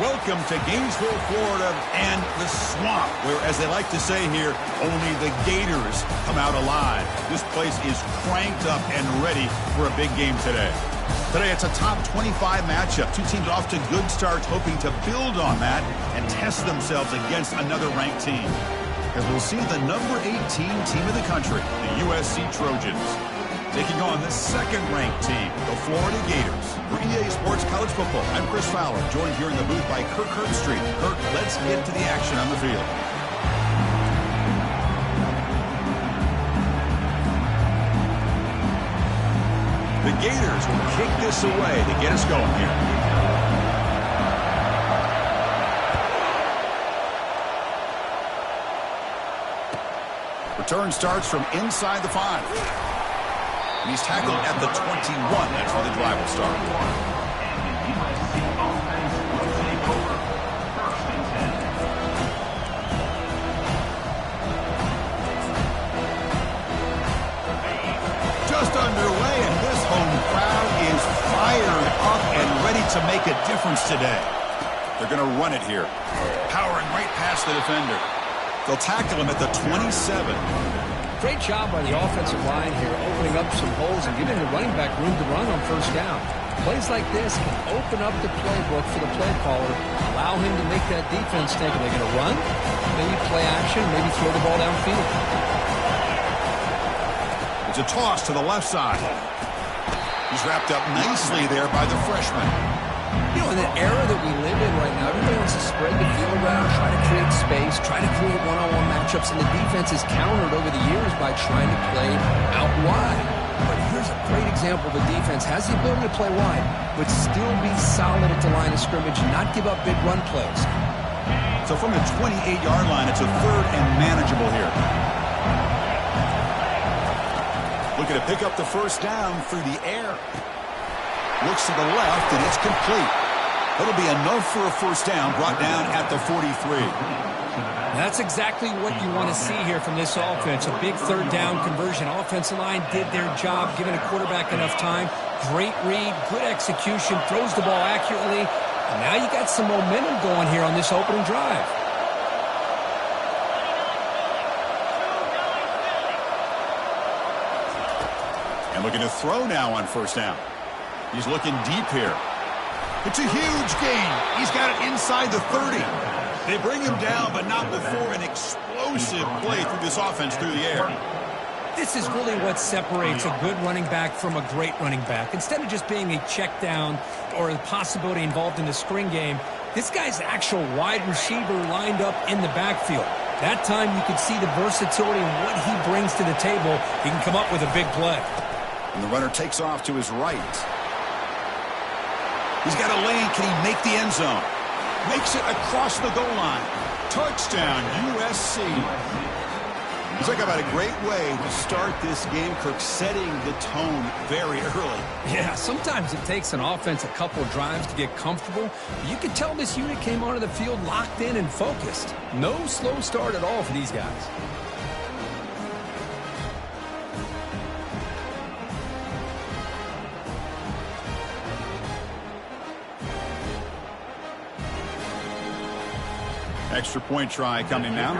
Welcome to Gainesville, Florida, and the swamp, where, as they like to say here, only the Gators come out alive. This place is cranked up and ready for a big game today. Today, it's a top 25 matchup. Two teams off to good starts, hoping to build on that and test themselves against another ranked team. As we'll see the number 18 team in the country, the USC Trojans, taking on the second-ranked team, the Florida Gators. For EA Sports College Football, I'm Chris Fowler, joined here in the booth by Kirk Herbstreit. Kirk, let's get to the action on the field. The Gators will kick this away to get us going here. Return starts from inside the 5. And he's tackled at the 21. That's where the drive will start. Just underway, and this home crowd is fired up and ready to make a difference today. They're going to run it here. Powering right past the defender. They'll tackle him at the 27. Great job by the offensive line here, opening up some holes and giving the running back room to run on first down. Plays like this can open up the playbook for the play caller, allow him to make that defense think, are they going to run? Maybe play action, maybe throw the ball downfield. It's a toss to the left side. He's wrapped up nicely there by the freshman. You know, in the era that we live in right now, everybody wants to spread the field around, try to create space, try to create one-on-one matchups, and the defense is countered over the years by trying to play out wide. But here's a great example of a defense has the ability to play wide, but still be solid at the line of scrimmage and not give up big run plays. So from the 28-yard line, it's a third and manageable here. Looking to pick up the first down through the air. Looks to the left, and it's complete. That'll be enough for a first down, brought down at the 43. That's exactly what you want to see here from this offense. A big third down conversion. Offensive line did their job, giving a quarterback enough time. Great read, good execution, throws the ball accurately. And now you got some momentum going here on this opening drive. And looking to throw now on first down. He's looking deep here. It's a huge gain. He's got it inside the 30. They bring him down, but not before an explosive play through this offense through the air. This is really what separates a good running back from a great running back. Instead of just being a check down or a possibility involved in the screen game, this guy's actual wide receiver lined up in the backfield. That time you could see the versatility and what he brings to the table. He can come up with a big play. And the runner takes off to his right. He's got a lane. Can he make the end zone? Makes it across the goal line. Touchdown, USC. Talk about a great way to start this game, Kirk, setting the tone very early. Yeah, sometimes it takes an offense a couple of drives to get comfortable. You can tell this unit came onto the field locked in and focused. No slow start at all for these guys. Extra point try coming now.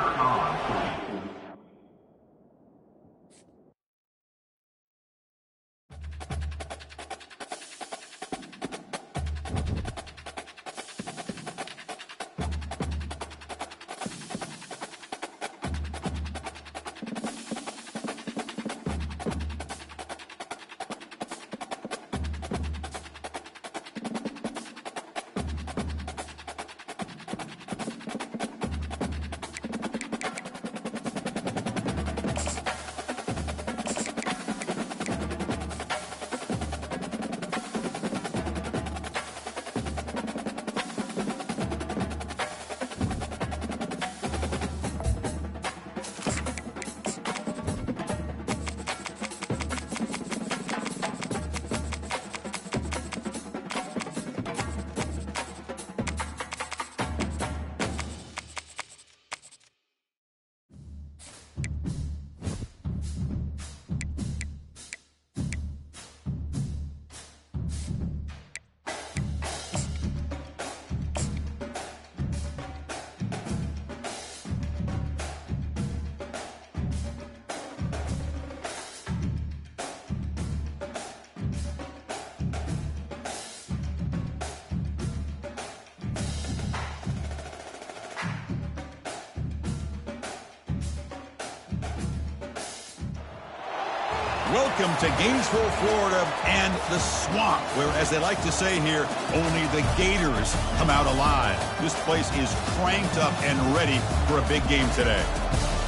Welcome to Gainesville, Florida, and the Swamp, where, as they like to say here, only the Gators come out alive. This place is cranked up and ready for a big game today.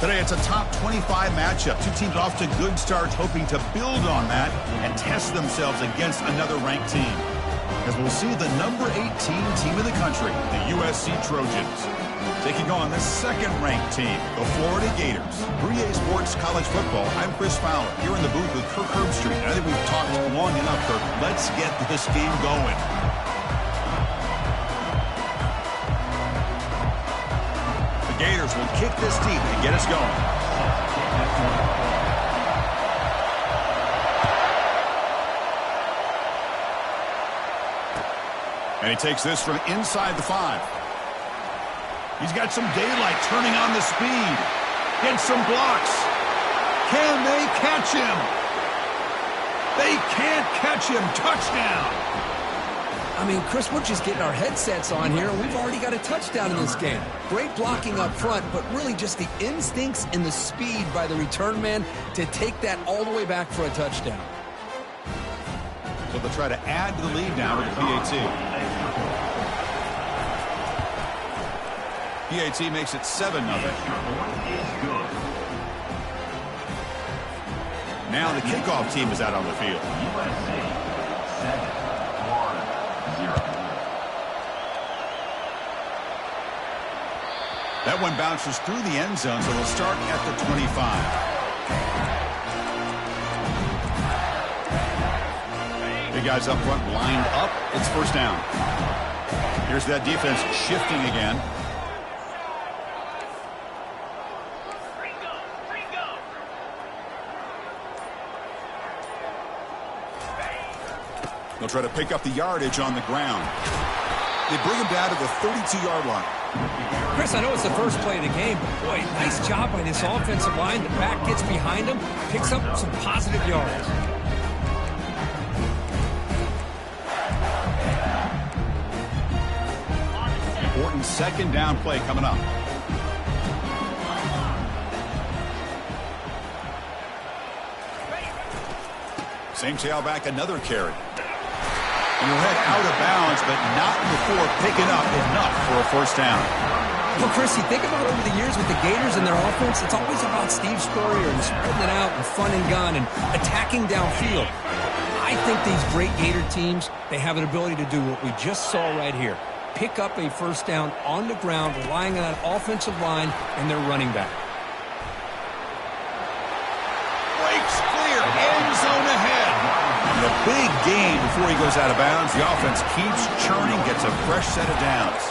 Today, it's a top 25 matchup. Two teams off to good starts, hoping to build on that and test themselves against another ranked team. As we'll see the number 18 team in the country, the USC Trojans, taking on the second-ranked team, the Florida Gators. 3A Sports College Football, I'm Chris Fowler, here in the booth with Kirk Herbstreit. I think we've talked long enough, Kirk. Let's get this game going. The Gators will kick this deep to get us going. And he takes this from inside the 5. He's got some daylight, turning on the speed. Gets some blocks. Can they catch him? They can't catch him. Touchdown. I mean, Chris, we're just getting our headsets on here, and we've already got a touchdown in this game. Great blocking up front, but really just the instincts and the speed by the return man to take that all the way back for a touchdown. So they'll try to add to the lead now with the PAT. PAT makes it 7-0. Now the kickoff team is out on the field. That one bounces through the end zone, so we'll start at the 25. Big guys up front lined up. It's first down. Here's that defense shifting again. They'll try to pick up the yardage on the ground. They bring him down to the 32-yard line. Chris, I know it's the first play of the game, but boy, nice job by this offensive line. The back gets behind him, picks up some positive yards. Important second down play coming up. Same tailback, another carry. And he'll head out of bounds, but not before picking up enough for a first down. Well, Chris, you think about over the years with the Gators and their offense, it's always about Steve Spurrier and spreading it out and fun and gun and attacking downfield. I think these great Gator teams, they have an ability to do what we just saw right here. Pick up a first down on the ground, relying on that offensive line and their running back. Breaks clear, end zone ahead. And a big gain before he goes out of bounds. The offense keeps churning, gets a fresh set of downs.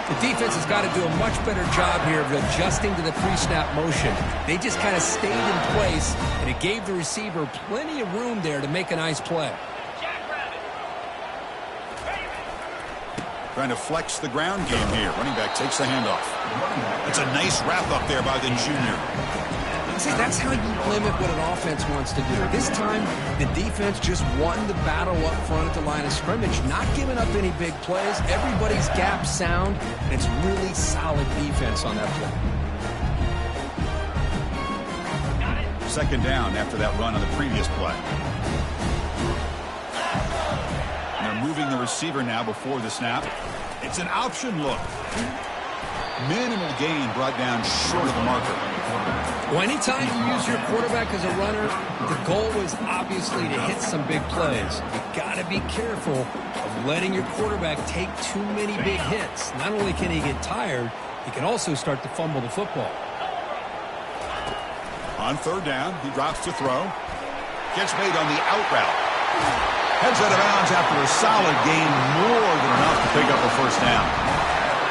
The defense has got to do a much better job here of adjusting to the pre-snap motion. They just kind of stayed in place, and it gave the receiver plenty of room there to make a nice play. Trying to flex the ground game here. Running back takes the handoff. That's a nice wrap up there by the junior. See, that's how you limit what an offense wants to do. This time, the defense just won the battle up front at the line of scrimmage, not giving up any big plays. Everybody's gap sound, and it's really solid defense on that play. Second down after that run on the previous play. And they're moving the receiver now before the snap. It's an option look. Minimal gain brought down short of the marker. Well, anytime you use your quarterback as a runner, the goal is obviously to hit some big plays. You've got to be careful of letting your quarterback take too many big hits. Not only can he get tired, he can also start to fumble the football. On third down, he drops to throw. Gets made on the out route. Heads out of bounds after a solid gain, more than enough to pick up a first down.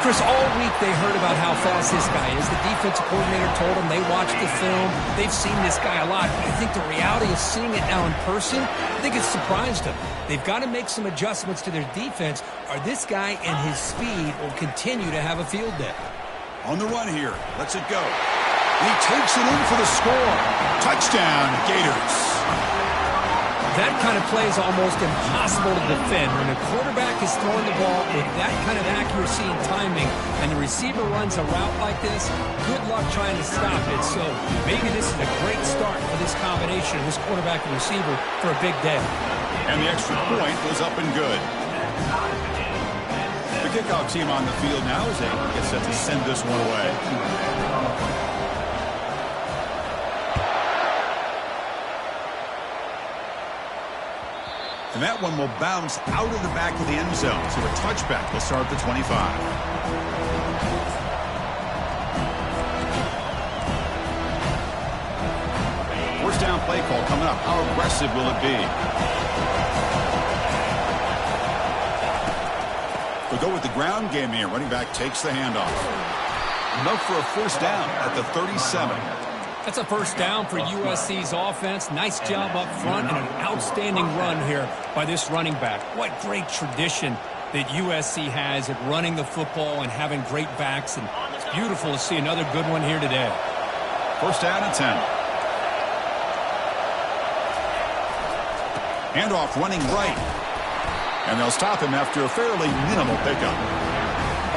Chris, all week they heard about how fast this guy is. The defensive coordinator told them they watched the film. They've seen this guy a lot. But I think the reality of seeing it now in person, I think it's surprised them. They've got to make some adjustments to their defense, or this guy and his speed will continue to have a field day. On the run here. Lets it go. He takes it in for the score. Touchdown, Gators. That kind of play is almost impossible to defend. When a quarterback is throwing the ball with that kind of accuracy and timing, and the receiver runs a route like this, good luck trying to stop it. So maybe this is a great start for this combination of this quarterback and receiver for a big day. And the extra point was up and good. The kickoff team on the field now as they get set to send this one away. And that one will bounce out of the back of the end zone. So a touchback will start at the 25. First down play call coming up. How aggressive will it be? We'll go with the ground game here. Running back takes the handoff. Enough for a first down at the 37. That's a first down for USC's offense. Nice job up front and an outstanding run here by this running back. What great tradition that USC has at running the football and having great backs. And it's beautiful to see another good one here today. First down at 10. Handoff running right. And they'll stop him after a fairly minimal pickup.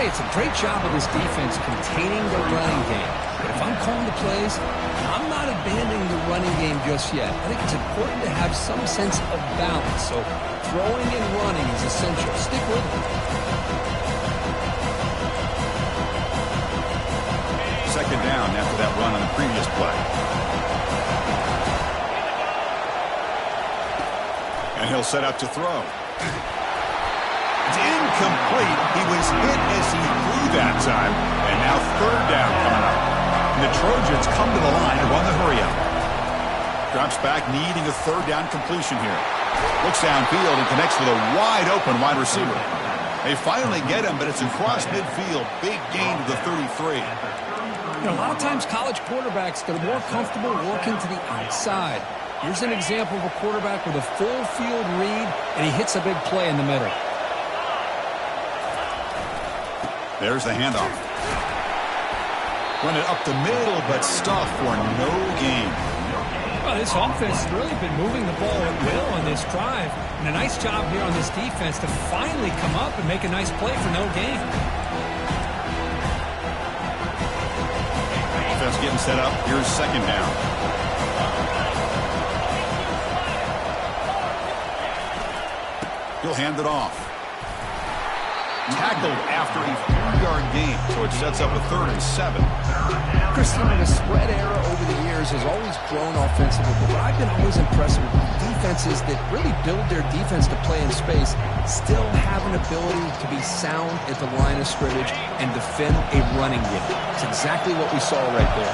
Hey, it's a great job of this defense containing the running game. But if I'm calling the plays, I'm not abandoning the running game just yet. I think it's important to have some sense of balance. So throwing and running is essential. Stick with it. Second down after that run on the previous play. And he'll set up to throw. It's incomplete. He was hit as he threw that time. And now third down coming up. And the Trojans come to the line and run the hurry-up. Drops back, needing a third down completion here. Looks downfield and connects with a wide-open wide receiver. They finally get him, but it's across midfield. Big gain to the 33. You know, a lot of times college quarterbacks, they're more comfortable working to the outside. Here's an example of a quarterback with a full field read, and he hits a big play in the middle. There's the handoff. Run it up the middle, but stuff for no gain. Well, this offense has really been moving the ball at will on this drive. And a nice job here on this defense to finally come up and make a nice play for no gain. Offense getting set up. Here's second down. He'll hand it off. Tackled after a 4-yard gain, so it sets up a 3rd and 7. Christian, the spread era over the years has always grown offensively, but I've been always impressed with defenses that really build their defense to play in space, still have an ability to be sound at the line of scrimmage and defend a running game. It's exactly what we saw right there.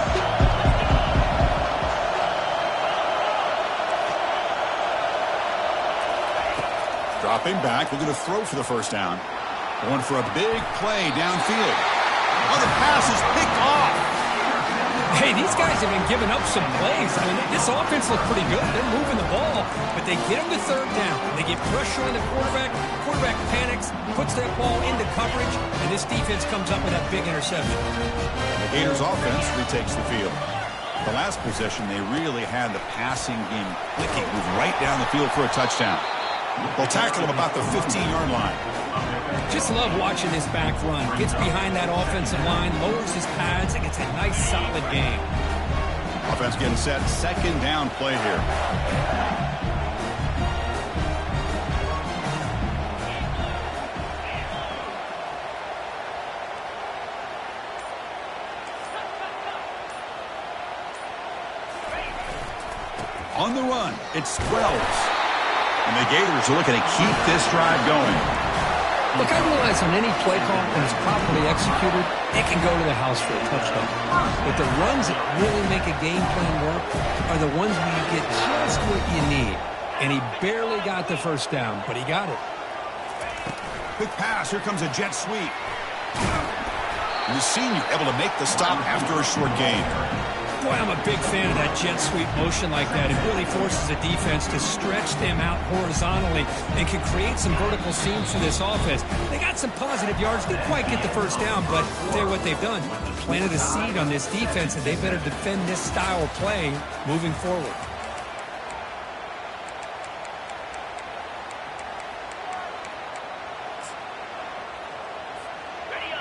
Dropping back, looking to throw for the first down. Going for a big play downfield. Oh, the pass is picked off. Hey, these guys have been giving up some plays. I mean, this offense looks pretty good. They're moving the ball, but they get them to third down. They get pressure on the quarterback. Quarterback panics, puts that ball into coverage, and this defense comes up with that big interception. The Gators offense retakes the field. The last possession, they really had the passing game clicking. Moved right down the field for a touchdown. They'll tackle him about the 15-yard line. Just love watching this back run. Gets behind that offensive line, lowers his pads, and gets a nice solid gain. Offense getting set. Second down play here. On the run, it's Wells. And the Gators are looking to keep this drive going. Look, I realize on any play call, when it's properly executed, it can go to the house for a touchdown. But the runs that really make a game plan work are the ones where you get just what you need. And he barely got the first down, but he got it. Quick pass. Here comes a jet sweep. And the senior able to make the stop after a short gain. Boy, I'm a big fan of that jet sweep motion like that. It really forces a defense to stretch them out horizontally and can create some vertical seams for this offense. They got some positive yards. Didn't quite get the first down, but I'll tell you what they've done. Planted a seed on this defense, and they better defend this style of play moving forward.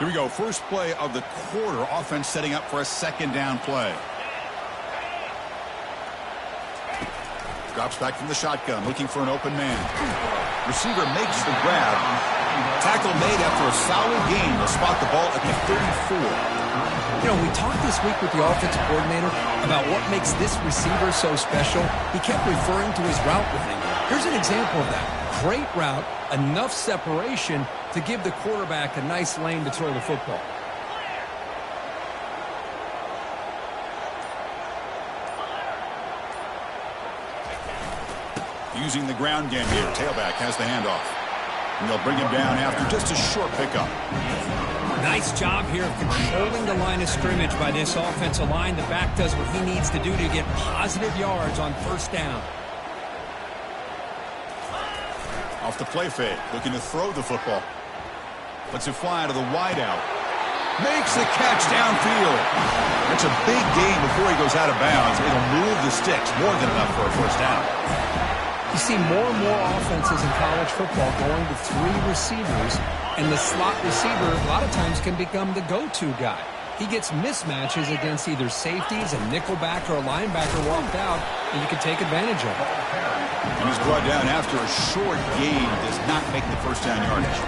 Here we go. First play of the quarter. Offense setting up for a second down play. Drops back from the shotgun, looking for an open man. Receiver makes the grab. Tackle made after a solid gain. They'll spot the ball at the 34. You know, we talked this week with the offensive coordinator about what makes this receiver so special. He kept referring to his route running. Here's an example of that. Great route, enough separation to give the quarterback a nice lane to throw the football. Using the ground game here. Tailback has the handoff. And they'll bring him down after just a short pickup. Nice job here of controlling the line of scrimmage by this offensive line. The back does what he needs to do to get positive yards on first down. Off the play fake, looking to throw the football. Lets it fly to the wideout. Makes the catch downfield. It's a big gain before he goes out of bounds. It'll move the sticks more than enough for a first down. You see more and more offenses in college football going to 3 receivers, and the slot receiver a lot of times can become the go-to guy. He gets mismatches against either safeties, a nickelback, or a linebacker walked out, and you can take advantage of it. And he's brought down after a short gain. Does not make the first down yardage.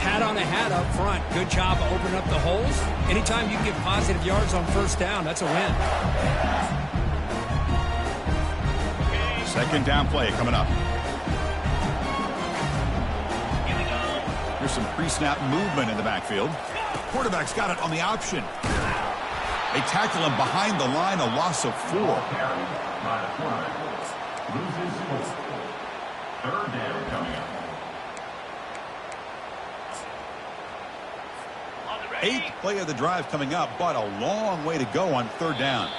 Hat on a hat up front. Good job of opening up the holes. Anytime you can get positive yards on first down, that's a win. Second down play coming up. Here's some pre-snap movement in the backfield. Quarterback's got it on the option. They tackle him behind the line, a loss of 4. Third down coming up. 8th play of the drive coming up, but a long way to go on third down.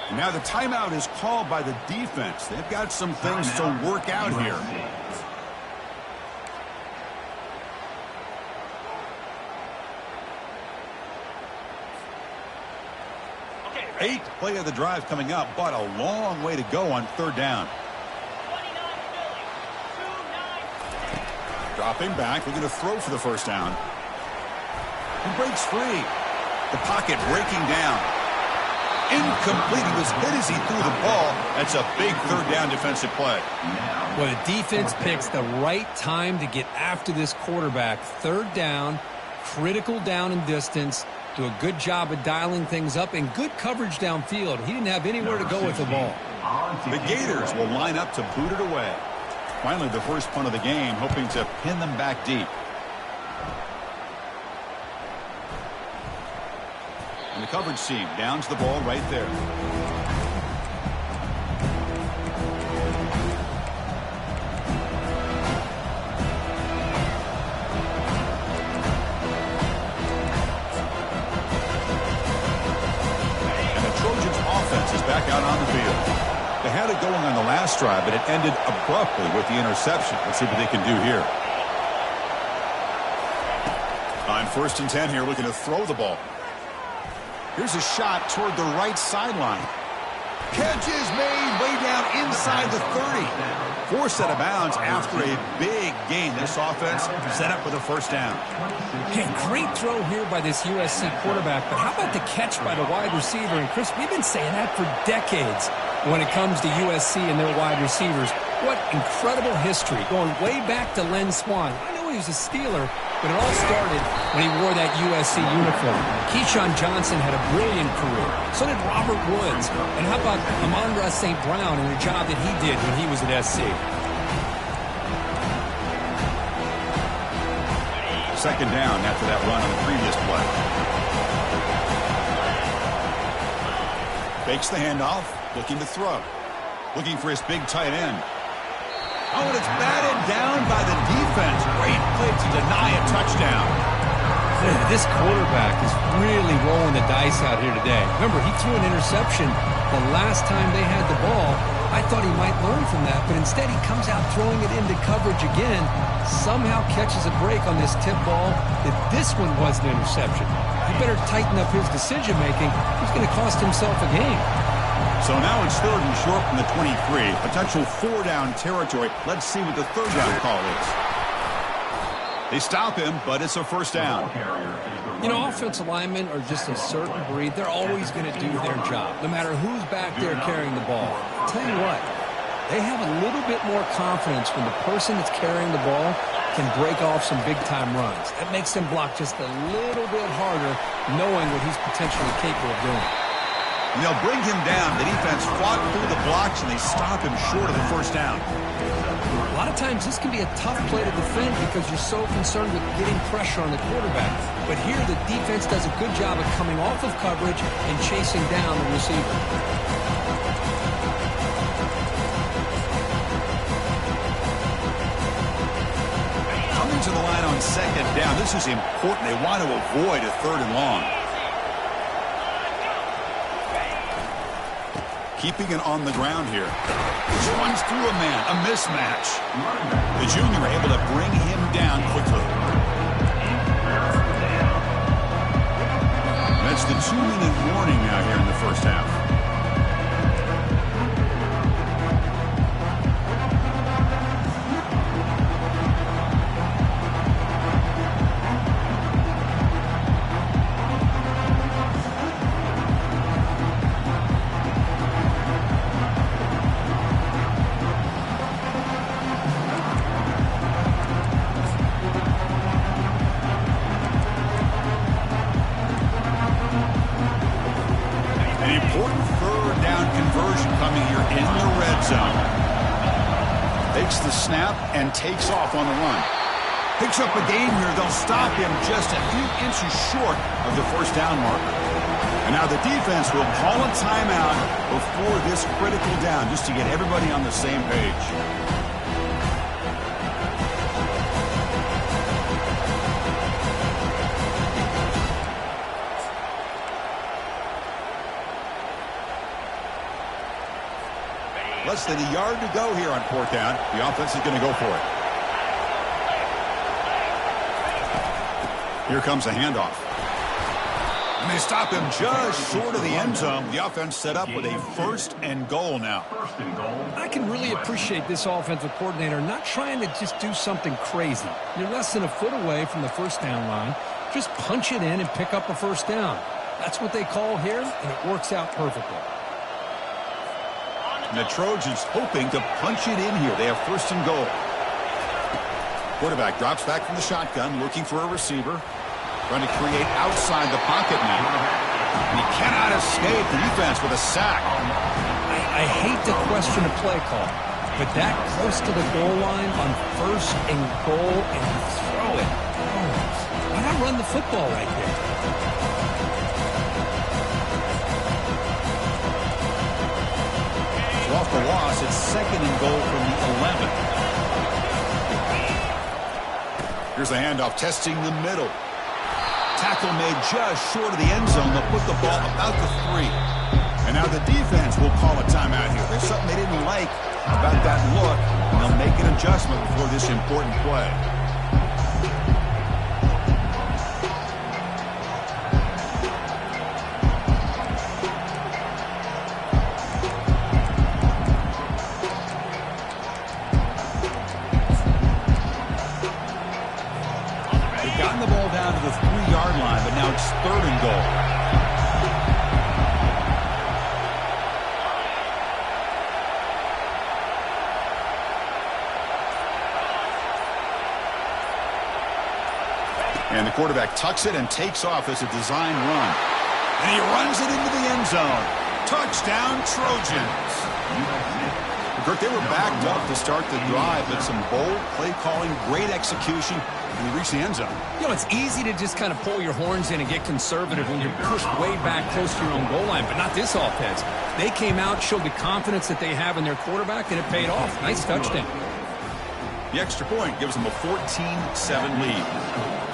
And now the timeout is called by the defense. They've got some things to work out here. Eighth play of the drive coming up, but a long way to go on third down. Dropping back, looking to throw for the first down. He breaks free. The pocket breaking down. Incomplete. He was hit as he threw the ball. That's a big third down defensive play. Well, the defense picks the right time to get after this quarterback. Third down, critical down and distance. Do a good job of dialing things up and good coverage downfield. He didn't have anywhere to go with the ball. The Gators will line up to boot it away. Finally, the first punt of the game, hoping to pin them back deep. And the coverage seam downs the ball right there. And the Trojans' offense is back out on the field. They had it going on the last drive, but it ended abruptly with the interception. Let's see what they can do here. On 1st and 10 here, looking to throw the ball. Here's a shot toward the right sideline. Catch is made way down inside the 30. Forced out of bounds after a big gain. This offense set up with a first down. Hey, great throw here by this USC quarterback, but how about the catch by the wide receiver? And Chris, we've been saying that for decades when it comes to USC and their wide receivers. What incredible history, going way back to Len Swan. I know he was a Steeler, but it all started when he wore that USC uniform. Keyshawn Johnson had a brilliant career. So did Robert Woods. And how about Amon-Ra St. Brown and the job that he did when he was at SC? Second down after that run on the previous play. Fakes the handoff, looking to throw. Looking for his big tight end. Oh, and it's batted down by the defense. Great play to deny a touchdown. This quarterback is really rolling the dice out here today. Remember, he threw an interception the last time they had the ball. I thought he might learn from that, but instead he comes out throwing it into coverage again, somehow catches a break on this tip ball that this one was an interception. He better tighten up his decision-making. He's going to cost himself a game. So now it's 3rd and short from the 23. Potential 4-down territory. Let's see what the 3rd down call is. They stop him, but it's a first down. You know, offensive linemen are just a certain breed. They're always going to do their job, no matter who's back there carrying the ball. I'll tell you what, they have a little bit more confidence when the person that's carrying the ball can break off some big-time runs. That makes them block just a little bit harder, knowing what he's potentially capable of doing. And they'll bring him down. The defense fought through the blocks, and they stop him short of the first down. A lot of times this can be a tough play to defend because you're so concerned with getting pressure on the quarterback. But here the defense does a good job of coming off of coverage and chasing down the receiver. Coming to the line on second down. This is important. They want to avoid a third and long. Keeping it on the ground here. Just runs through a man. A mismatch. The junior able to bring him down quickly. That's the 2-minute warning now here in the first half. And takes off on the run. Picks up a gain here. They'll stop him just a few inches short of the first down marker. And now the defense will call a timeout before this critical down just to get everybody on the same page. Less than a yard to go here on fourth down. The offense is going to go for it. Here comes a handoff. And they stop him just short of the end zone. The offense set up with a first and goal now. I can really appreciate this offensive coordinator not trying to just do something crazy. You're less than a foot away from the first down line. Just punch it in and pick up a first down. That's what they call here, and it works out perfectly. And the Trojans hoping to punch it in here. They have first and goal. Quarterback drops back from the shotgun, looking for a receiver. Trying to create outside the pocket now. And he cannot escape the defense with a sack. I hate to question a play call, but that close to the goal line on first and goal and throw it. Oh, why not run the football right there? Off the loss, it's second and goal from the 11. Here's the handoff, testing the middle. Tackle made just short of the end zone. They'll put the ball about the 3. And now the defense will call a timeout here. There's something they didn't like about that look, and they'll make an adjustment before this important play. Third and goal. And the quarterback tucks it and takes off as a design run. And he runs it into the end zone. Touchdown, Trojans. Kurt, they were backed up to start the drive, but some bold play calling, great execution, and they reached the end zone. You know, it's easy to just kind of pull your horns in and get conservative when you're pushed way back close to your own goal line, but not this offense. They came out, showed the confidence that they have in their quarterback, and it paid off. Nice touchdown. The extra point gives them a 14-7 lead.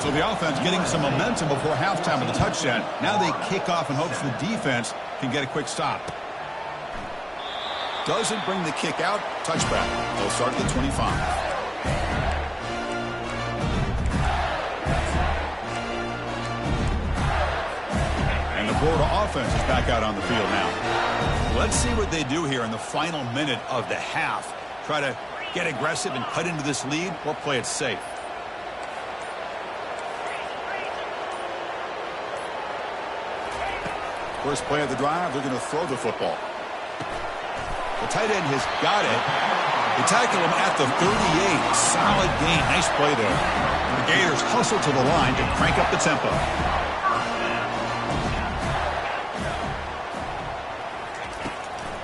So the offense getting some momentum before halftime with the touchdown. Now they kick off in hopes the defense can get a quick stop. Doesn't bring the kick out. Touchback. They'll start at the 25. And the Florida offense is back out on the field now. Let's see what they do here in the final minute of the half. Try to get aggressive and cut into this lead or play it safe. First play of the drive, they're going to throw the football. The tight end has got it. They tackle him at the 38. Solid gain. Nice play there. The Gators hustle to the line to crank up the tempo.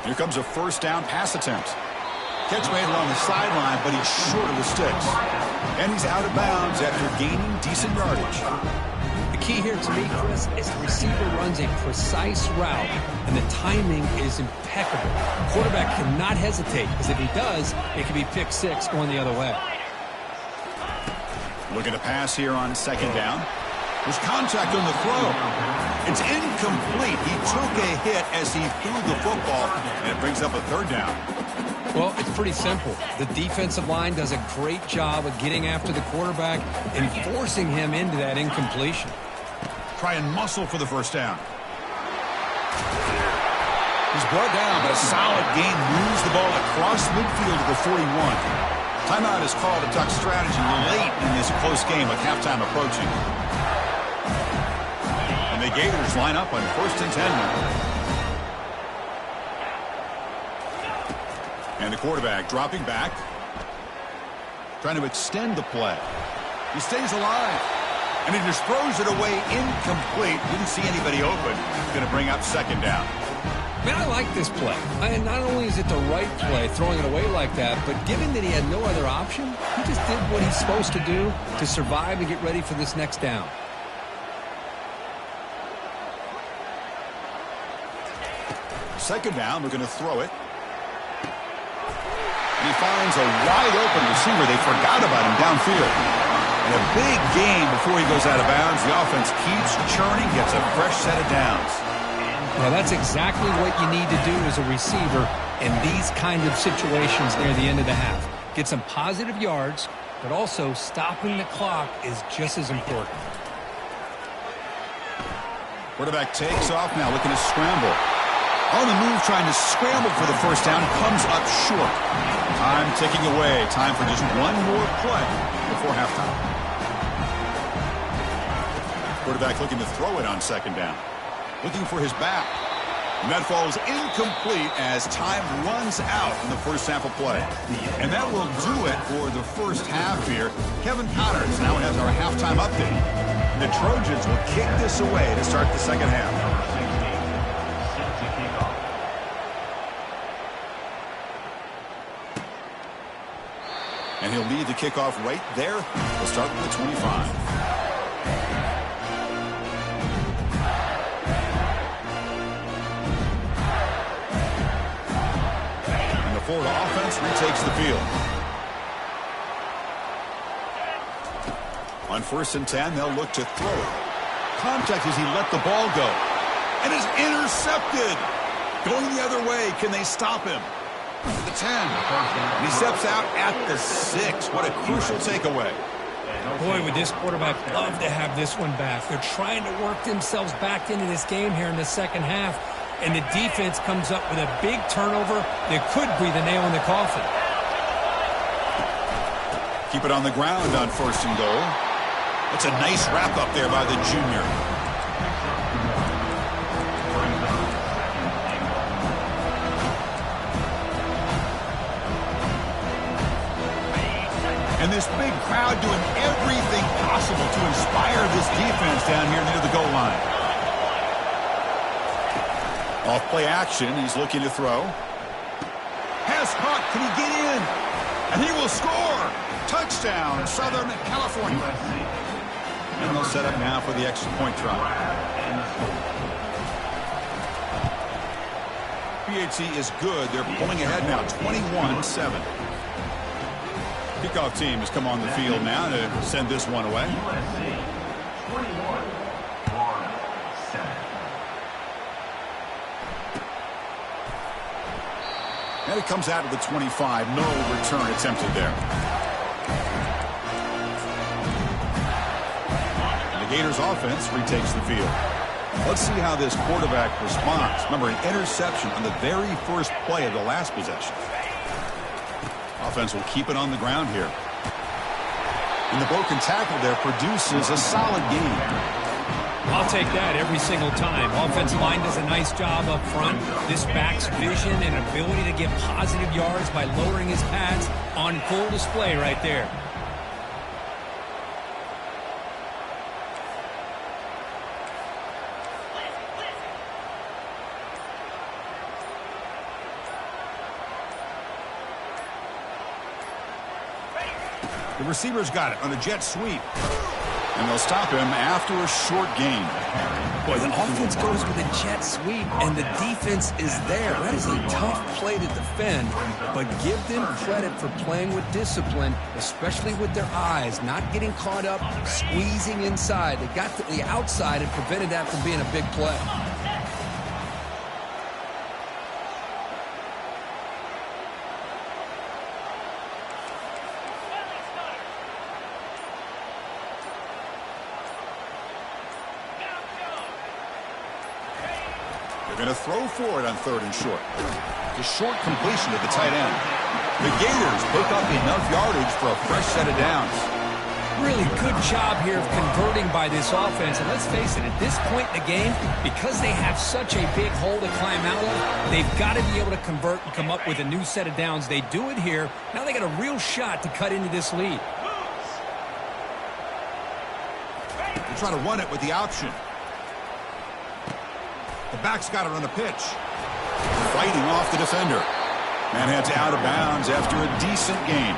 Here comes a first down pass attempt. Catch made along the sideline, but he's short of the sticks. And he's out of bounds after gaining decent yardage. The key here to me, Chris, is the receiver runs a precise route, and the timing is impeccable. The quarterback cannot hesitate, because if he does, it could be pick six going the other way. Looking to pass here on second down. There's contact on the throw. It's incomplete. He took a hit as he threw the football, and it brings up a third down. Well, it's pretty simple. The defensive line does a great job of getting after the quarterback and forcing him into that incompletion. Try and muscle for the first down. He's brought down, but a solid gain moves the ball across midfield to the 41. Timeout is called to duck strategy late in this close game with halftime approaching. And the Gators line up on first and 10 now. And the quarterback dropping back, trying to extend the play. He stays alive, and he just throws it away incomplete. Didn't see anybody open. Going to bring up second down. Man, I like this play. And not only is it the right play, throwing it away like that, but given that he had no other option, he just did what he's supposed to do to survive and get ready for this next down. Second down, we're going to throw it. He finds a wide-open receiver. They forgot about him downfield. And a big gain before he goes out of bounds. The offense keeps churning, gets a fresh set of downs. Now, that's exactly what you need to do as a receiver in these kind of situations near the end of the half. Get some positive yards, but also stopping the clock is just as important. Quarterback takes off now, looking to scramble. On the move, trying to scramble for the first down, comes up short. Time ticking away. Time for just one more play before halftime. Quarterback looking to throw it on second down. Looking for his back. And that falls incomplete as time runs out in the first half of play. And that will do it for the first half here. Kevin Connors now has our halftime update. The Trojans will kick this away to start the second half. And he'll lead the kickoff right there. We'll start with the 25. And the Florida offense retakes the field. On first and 10, they'll look to throw it. Contact as he let the ball go. And is intercepted. Going the other way. Can they stop him? To the 10. And he steps out at the 6. What a crucial takeaway. Boy, would this quarterback love to have this one back. They're trying to work themselves back into this game here in the second half, and the defense comes up with a big turnover that could be the nail in the coffin. Keep it on the ground on first and goal. That's a nice wrap up there by the junior. And this big crowd doing everything possible to inspire this defense down here near the goal line. Off play action, he's looking to throw. Pass caught, can he get in? And he will score! Touchdown, Southern California. And they'll set up now for the extra point try. PHC is good. They're pulling ahead now, 21-7. Kickoff team has come on the field now to send this one away. And it comes out of the 25. No return attempted there. And the Gators offense retakes the field. Let's see how this quarterback responds. Remember, an interception on the very first play of the last possession. Offense will keep it on the ground here. And the broken tackle there produces a solid gain. I'll take that every single time. Offensive line does a nice job up front. This back's vision and ability to get positive yards by lowering his pads on full display right there. The receiver's got it on a jet sweep. And they'll stop him after a short gain. Boy, the offense goes with a jet sweep, and the defense is there. That is a tough play to defend, but give them credit for playing with discipline, especially with their eyes, not getting caught up, squeezing inside. They got to the outside and prevented that from being a big play. They're going to throw for it on 3rd and short. The short completion to the tight end. The Gators pick up enough yardage for a fresh set of downs. Really good job here of converting by this offense. And let's face it, at this point in the game, because they have such a big hole to climb out of, they've got to be able to convert and come up with a new set of downs. They do it here. Now they got a real shot to cut into this lead. They try to run it with the option. The back's got it on the pitch. Fighting off the defender. And heads out of bounds after a decent gain.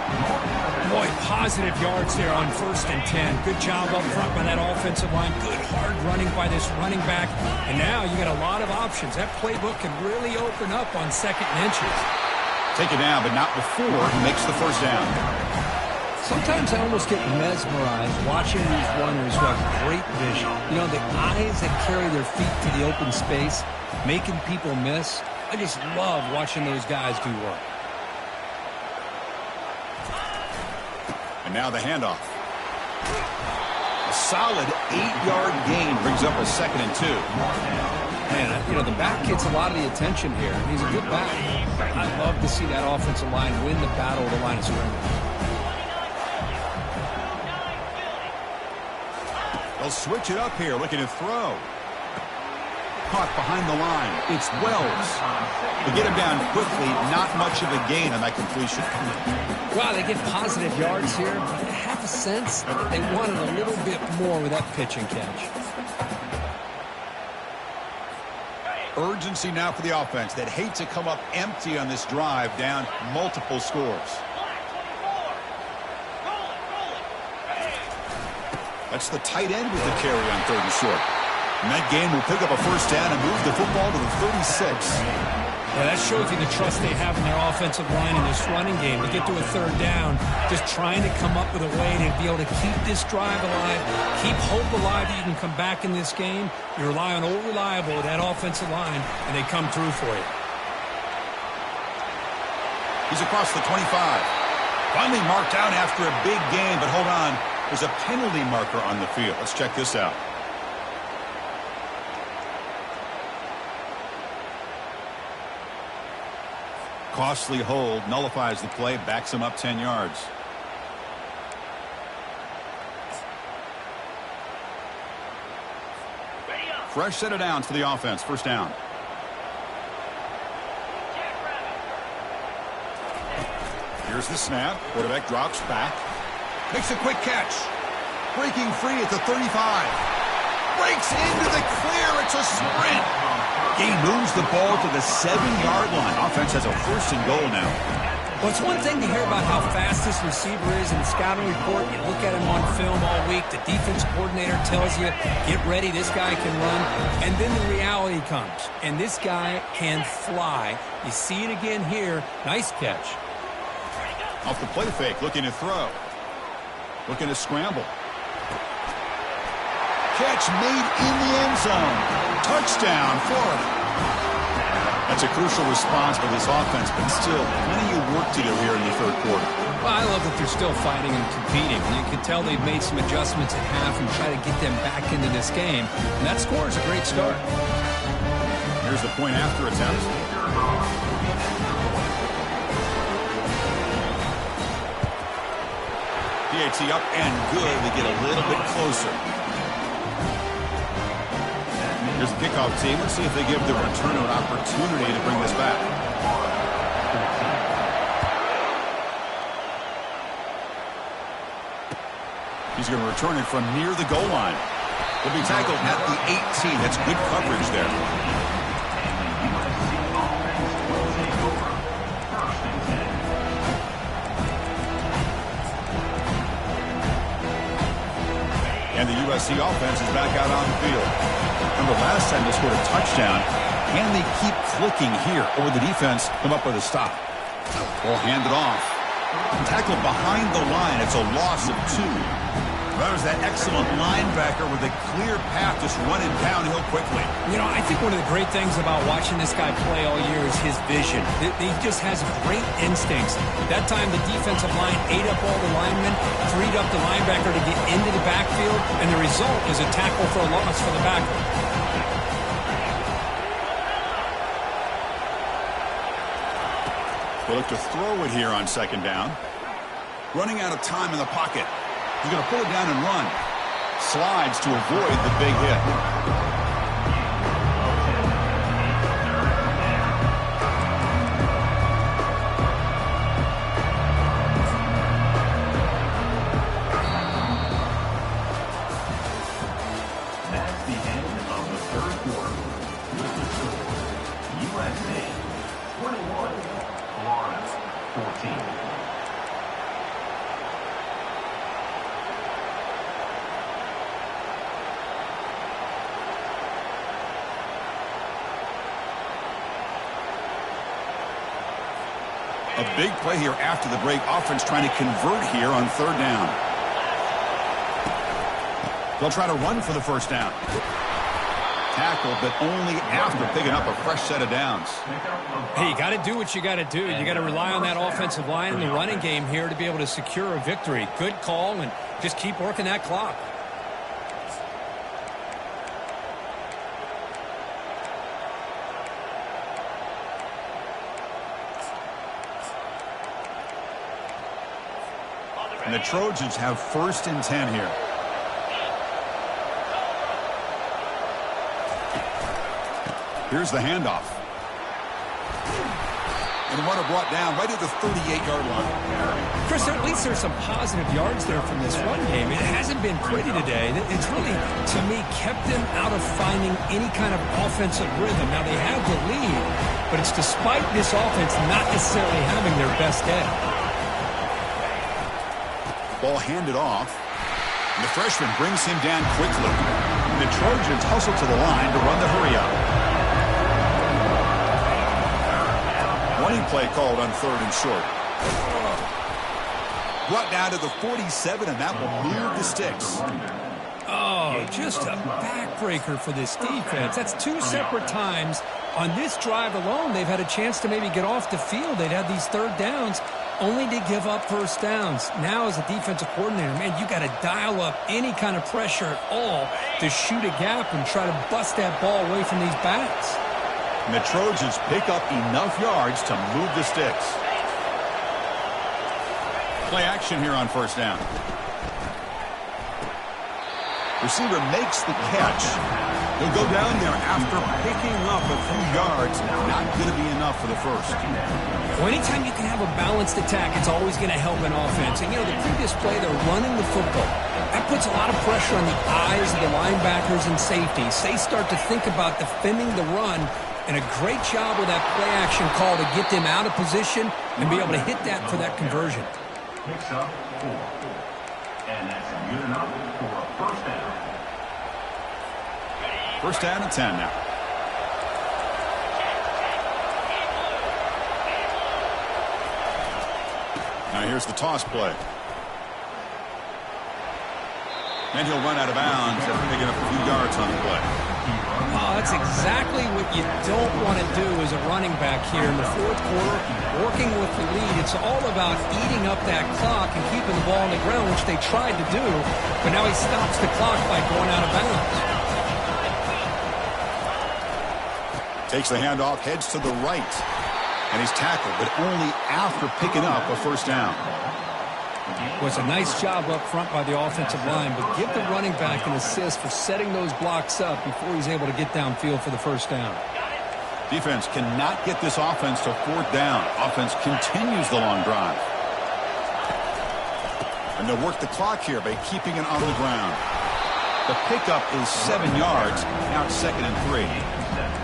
Boy, positive yards there on 1st and 10. Good job up front by that offensive line. Good hard running by this running back. And now you got a lot of options. That playbook can really open up on 2nd and inches. Take it down, but not before he makes the first down. Sometimes I almost get mesmerized watching these runners who have great vision. You know, the eyes that carry their feet to the open space, making people miss. I just love watching those guys do work. And now the handoff. A solid 8-yard gain brings up a 2nd and 2. Man, you know, the back gets a lot of the attention here. He's a good back. I love to see that offensive line win the battle of the line of scrimmage. They'll switch it up here, looking to throw. Caught behind the line. It's Wells. They get him down quickly. Not much of a gain on that completion. Wow, they get positive yards here. I have a sense that they wanted a little bit more with that pitch and catch. Urgency now for the offense that hate to come up empty on this drive, down multiple scores. That's the tight end with the carry on 3rd and short. And that game will pick up a first down and move the football to the 36. Yeah, that shows you the trust they have in their offensive line in this running game. To get to a 3rd down, just trying to come up with a way to be able to keep this drive alive, keep hope alive that you can come back in this game. You rely on Old Reliable, that offensive line, and they come through for you. He's across the 25. Finally marked out after a big gain, but hold on. There's a penalty marker on the field. Let's check this out. Costly hold, nullifies the play, backs him up 10 yards. Fresh set of downs for the offense. First down. Here's the snap. Quarterback drops back. Makes a quick catch. Breaking free at the 35. Breaks into the clear. It's a sprint. He moves the ball to the 7-yard line. Offense has a 1st and goal now. Well, it's one thing to hear about how fast this receiver is in the scouting report. You look at him on film all week. The defense coordinator tells you, get ready, this guy can run. And then the reality comes. And this guy can fly. You see it again here. Nice catch. Off the play fake, looking to throw. Looking to scramble. Catch made in the end zone. Touchdown, Florida. That's a crucial response for this offense, but still plenty of work to do here in the 3rd quarter. Well, I love that they're still fighting and competing. You can tell they've made some adjustments at half and try to get them back into this game. And that score is a great start. Here's the point after attempt. PAT up and good. They get a little bit closer. Here's the kickoff team. Let's see if they give the returner an opportunity to bring this back. He's going to return it from near the goal line. He'll be tackled at the 18. That's good coverage there. And the USC offense is back out on the field. Remember, last time they scored a touchdown. Can they keep clicking here? Or the defense come up with a stop? Ball handed off. Tackled behind the line. It's a loss of 2. There's that excellent linebacker with a clear path just running downhill quickly. You know, I think one of the great things about watching this guy play all year is his vision. He just has great instincts. That time the defensive line ate up all the linemen, freed up the linebacker to get into the backfield, and the result is a tackle for a loss for the backer. They look to throw it here on second down. Running out of time in the pocket. He's going to pull it down and run. Slides to avoid the big hit. That's the end of the third quarter. With the score, USA 21, Florida 14. A big play here after the break. Offense trying to convert here on third down. They'll try to run for the first down. Tackle, but only after picking up a fresh set of downs. Hey, you got to do what you got to do. You got to rely on that offensive line and the running game here to be able to secure a victory. Good call, and just keep working that clock. And the Trojans have 1st and 10 here. Here's the handoff. And the runner brought down right at the 38-yard line. Chris, at least there's some positive yards there from this run game. It hasn't been pretty today. It's really, to me, kept them out of finding any kind of offensive rhythm. Now, they have the lead, but it's despite this offense not necessarily having their best day. Ball handed off. And the freshman brings him down quickly. And the Trojans hustle to the line to run the hurry up. Running play called on 3rd and short. Brought down to the 47, and that will move the sticks. Oh, just a backbreaker for this defense. That's 2 separate times. On this drive alone, they've had a chance to maybe get off the field. They'd had these third downs, only to give up first downs. Now, as a defensive coordinator, man, you got to dial up any kind of pressure at all to shoot a gap and try to bust that ball away from these backs. And the Trojans pick up enough yards to move the sticks. Play action here on first down. Receiver makes the catch. He'll go down there after picking up a few yards. Not going to be enough for the first. Well, anytime you can have a balanced attack, it's always going to help an offense. And, you know, the previous play, they're running the football. That puts a lot of pressure on the eyes of the linebackers and safeties. They start to think about defending the run, and a great job with that play-action call to get them out of position and be able to hit that for that conversion. Picks up 4. And that's good enough for a first down. First down and 10 now. Now here's the toss play. And he'll run out of bounds after picking up a few yards on the play. Oh, that's exactly what you don't want to do as a running back here in the fourth quarter. Working with the lead, it's all about eating up that clock and keeping the ball on the ground, which they tried to do. But now he stops the clock by going out of bounds. Takes the handoff, heads to the right. And he's tackled, but only after picking up a first down. Was a nice job up front by the offensive line, but give the running back an assist for setting those blocks up before he's able to get downfield for the first down. Defense cannot get this offense to fourth down. Offense continues the long drive. And they'll work the clock here by keeping it on the ground. The pickup is 7 yards. Now it's 2nd and 3.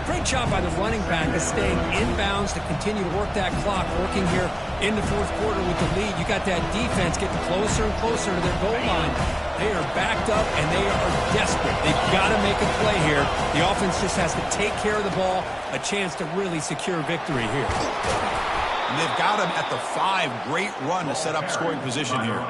Great job by the running back of staying inbounds to continue to work that clock, working here in the fourth quarter with the lead. You got that defense getting closer and closer to their goal line. They are backed up, and they are desperate. They've got to make a play here. The offense just has to take care of the ball, a chance to really secure victory here. And they've got him at the 5. Great run to set up scoring position here.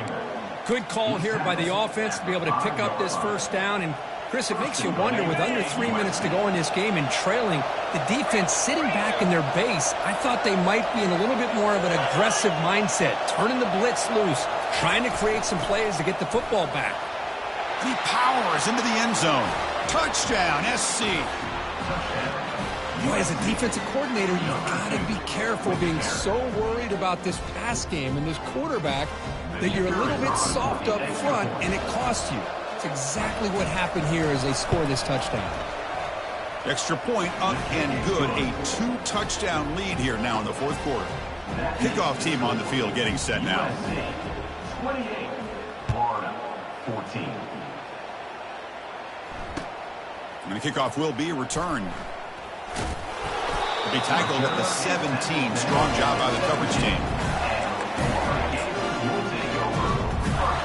Good call here by the offense to be able to pick up this first down. And, Chris, it makes you wonder, with under 3 minutes to go in this game and trailing, the defense sitting back in their base, I thought they might be in a little bit more of an aggressive mindset, turning the blitz loose, trying to create some plays to get the football back. He powers into the end zone. Touchdown, SC. You know, as a defensive coordinator, you've got to be careful being so worried about this pass game and this quarterback that you're a little bit soft up front, and it costs you. It's exactly what happened here as they score this touchdown. Extra point up and good. A 2-touchdown lead here now in the fourth quarter. Kickoff team on the field getting set now. 28, Florida 14. And the kickoff will be returned. Be tackled at the 17. Strong job by the coverage team.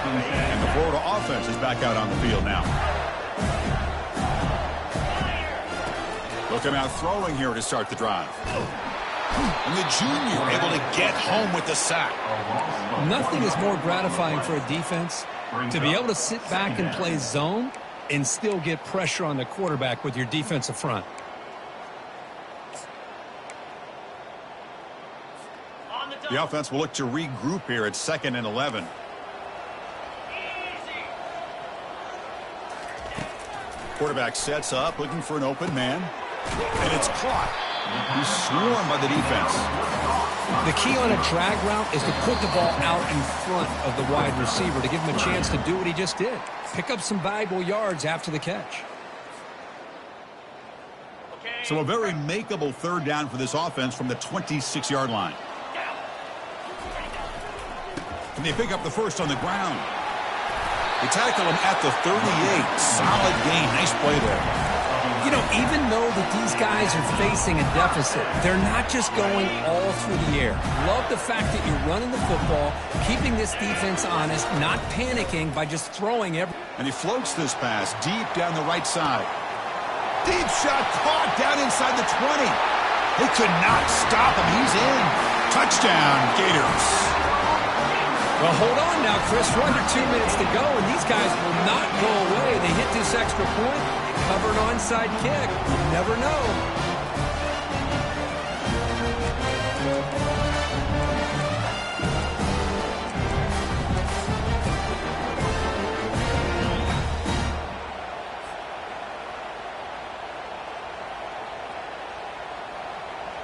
And the Florida offense is back out on the field now. They'll come out throwing here to start the drive. And the junior able to get home with the sack. Nothing is more gratifying for a defense to be able to sit back and play zone and still get pressure on the quarterback with your defensive front. The offense will look to regroup here at 2nd and 11. Quarterback sets up, looking for an open man. And it's caught. He's swarmed by the defense. The key on a drag route is to put the ball out in front of the wide receiver to give him a chance to do what he just did. Pick up some valuable yards after the catch. So a very makeable third down for this offense from the 26-yard line. And they pick up the first on the ground. They tackle him at the 38. Solid gain. Nice play there. You know, even though that these guys are facing a deficit, they're not just going all through the air. Love the fact that you're running the football, keeping this defense honest, not panicking by just throwing every... And he floats this pass deep down the right side. Deep shot caught down inside the 20. They could not stop him. He's in. Touchdown, Gators. Well, hold on now, Chris. We're under 2 minutes to go, and these guys will not go away. They hit this extra point, cover an onside kick. You never know.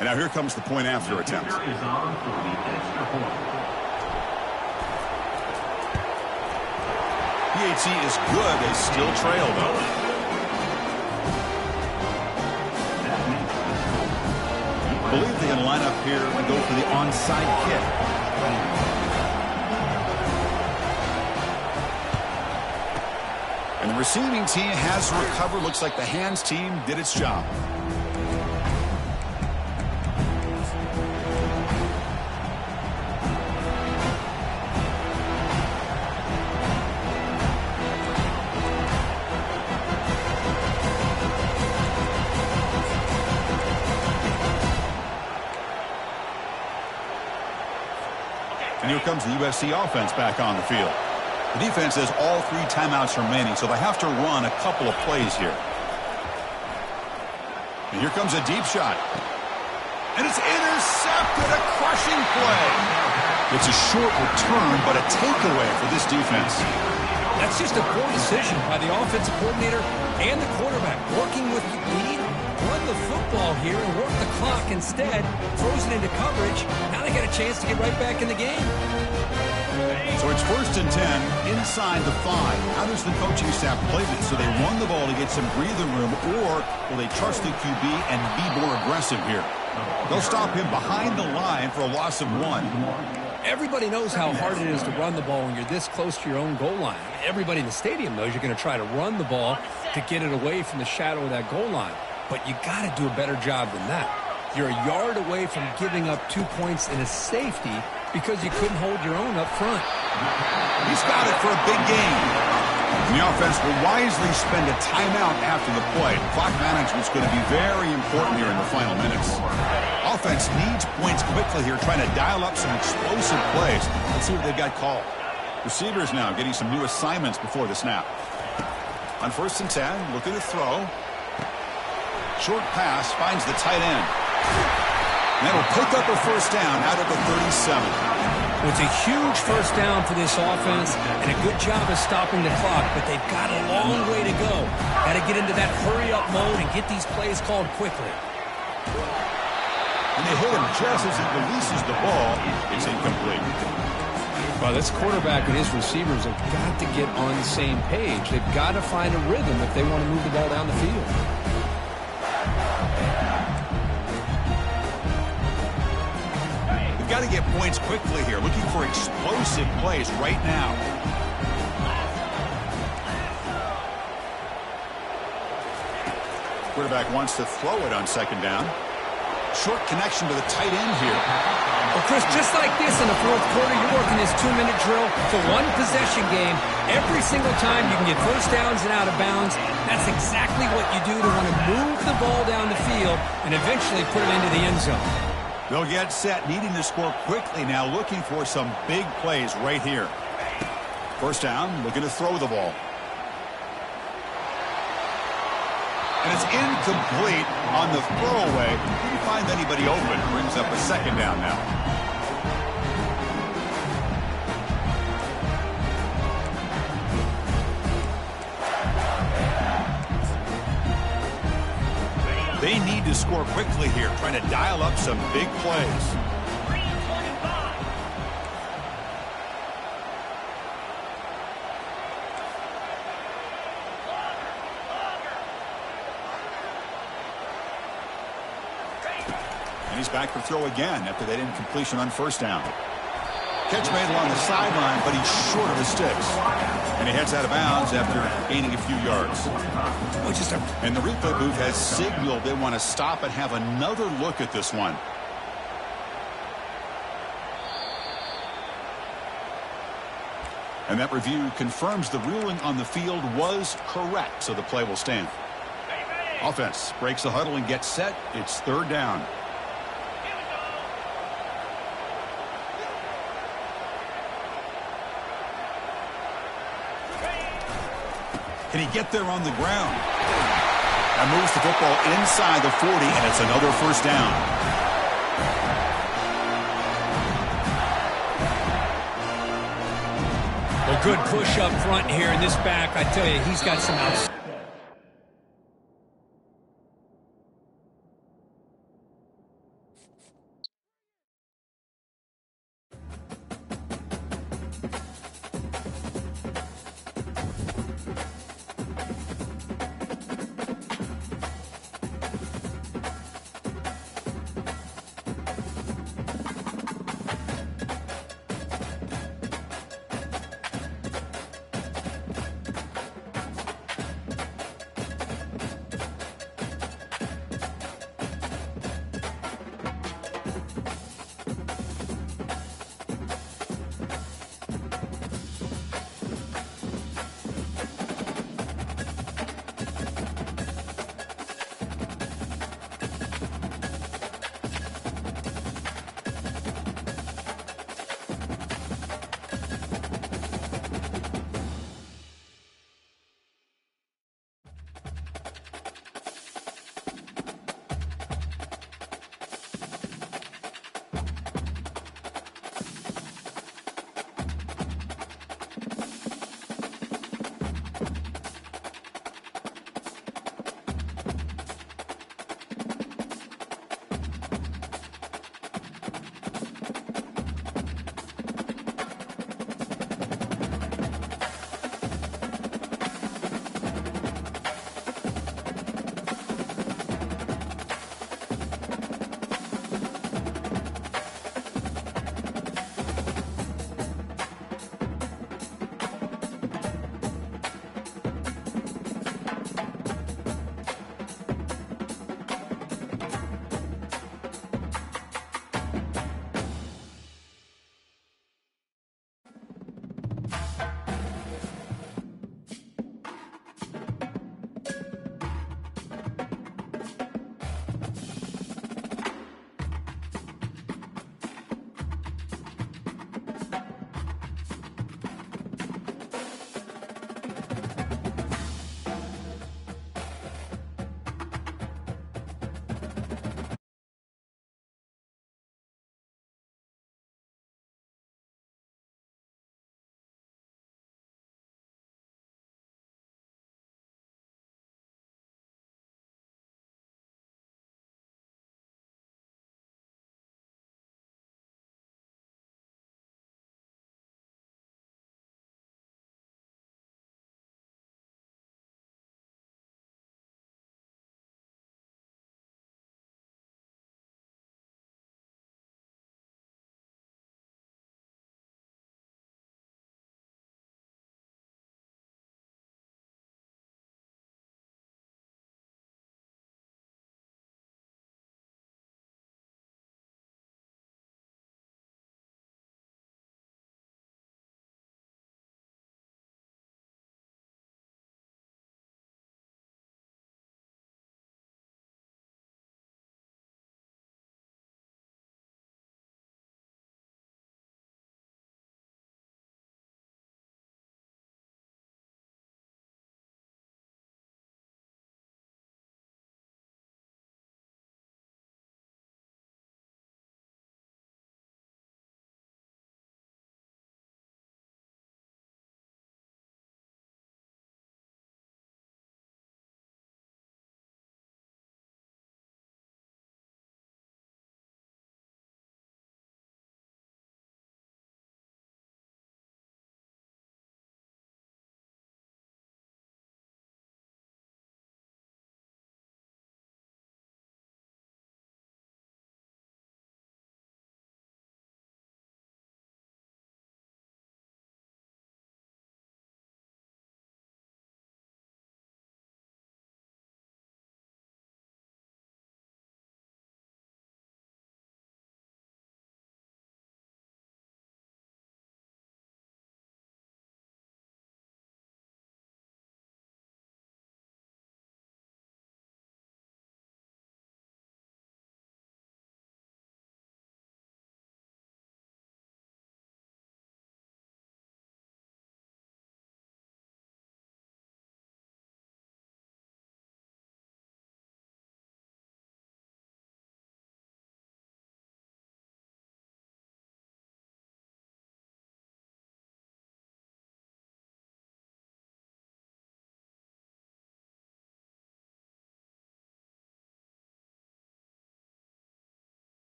And now here comes the point after attempt. Is on for the extra point. PAT is good. They still trail, though. I believe they can line up here and go for the onside kick. And the receiving team has recovered. Looks like the hands team did its job. And here comes the USC offense back on the field. The defense has all 3 timeouts remaining, so they have to run a couple of plays here. And here comes a deep shot. And it's intercepted, a crushing play. It's a short return, but a takeaway for this defense. That's just a poor decision by the offensive coordinator and the quarterback. Working with the lead, run the football here and work the clock instead. Throws it into coverage. Now they got a chance to get right back in the game. So it's 1st and 10 inside the 5. How does the coaching staff play this? So they run the ball to get some breathing room, or will they trust the QB and be more aggressive here? They'll stop him behind the line for a loss of 1. Everybody knows how hard it is to run the ball when you're this close to your own goal line. Everybody in the stadium knows you're going to try to run the ball to get it away from the shadow of that goal line. But you got to do a better job than that. You're a yard away from giving up 2 points in a safety because you couldn't hold your own up front. He's got it for a big gain. And the offense will wisely spend a timeout after the play. Clock management's going to be very important here in the final minutes. Offense needs points quickly here, trying to dial up some explosive plays. Let's see what they've got called. Receivers now getting some new assignments before the snap. On 1st and 10, looking to throw. Short pass finds the tight end. And that'll pick up a 1st down out of the 37. It's a huge 1st down for this offense and a good job of stopping the clock, but they've got a long way to go. Got to get into that hurry-up mode and get these plays called quickly. And they hit him just as he releases the ball. It's incomplete. Well, this quarterback and his receivers have got to get on the same page. They've got to find a rhythm if they want to move the ball down the field. They've got to get points quickly here, looking for explosive plays right now. Quarterback wants to throw it on 2nd down. Short connection to the tight end here. Well, Chris, just like this in the 4th quarter, you're working this 2-minute drill. It's a one-possession game. Every single time you can get 1st downs and out of bounds. That's exactly what you do to want to move the ball down the field and eventually put it into the end zone. They'll get set, needing to score quickly now, looking for some big plays right here. 1st down, looking to throw the ball. And it's incomplete on the throwaway. Didn't find anybody open. Brings up a 2nd down now. They need to score quickly here, trying to dial up some big plays. And he's back for throw again after that incompletion on 1st down. Catch made along the sideline, but he's short of the sticks. And he heads out of bounds after gaining a few yards. And the replay booth has signaled they want to stop and have another look at this one. And that review confirms the ruling on the field was correct, so the play will stand. Offense breaks the huddle and gets set. It's 3rd down. Can he get there on the ground? That moves the football inside the 40, and it's another 1st down. A good push up front here in this back. I tell you, he's got some outs.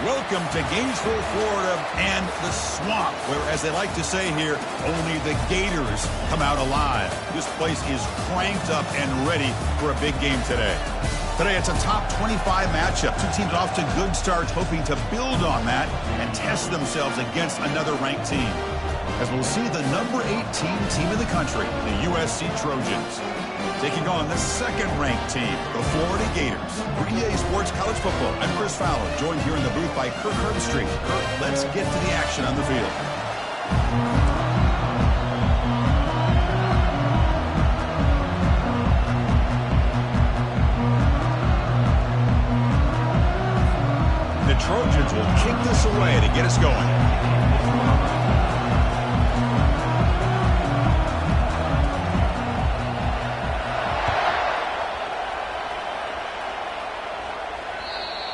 Welcome to Gainesville, Florida, and the Swamp, where, as they like to say here, only the Gators come out alive. This place is cranked up and ready for a big game today. Today, it's a top 25 matchup. Two teams off to good starts, hoping to build on that and test themselves against another ranked team. As we'll see the number 18 team in the country, the USC Trojans, taking on the second-ranked team, the Florida Gators. For EA Sports College Football, I'm Chris Fowler, joined here in the booth by Kirk Herbstreit. Kirk, let's get to the action on the field. The Trojans will kick this away to get us going.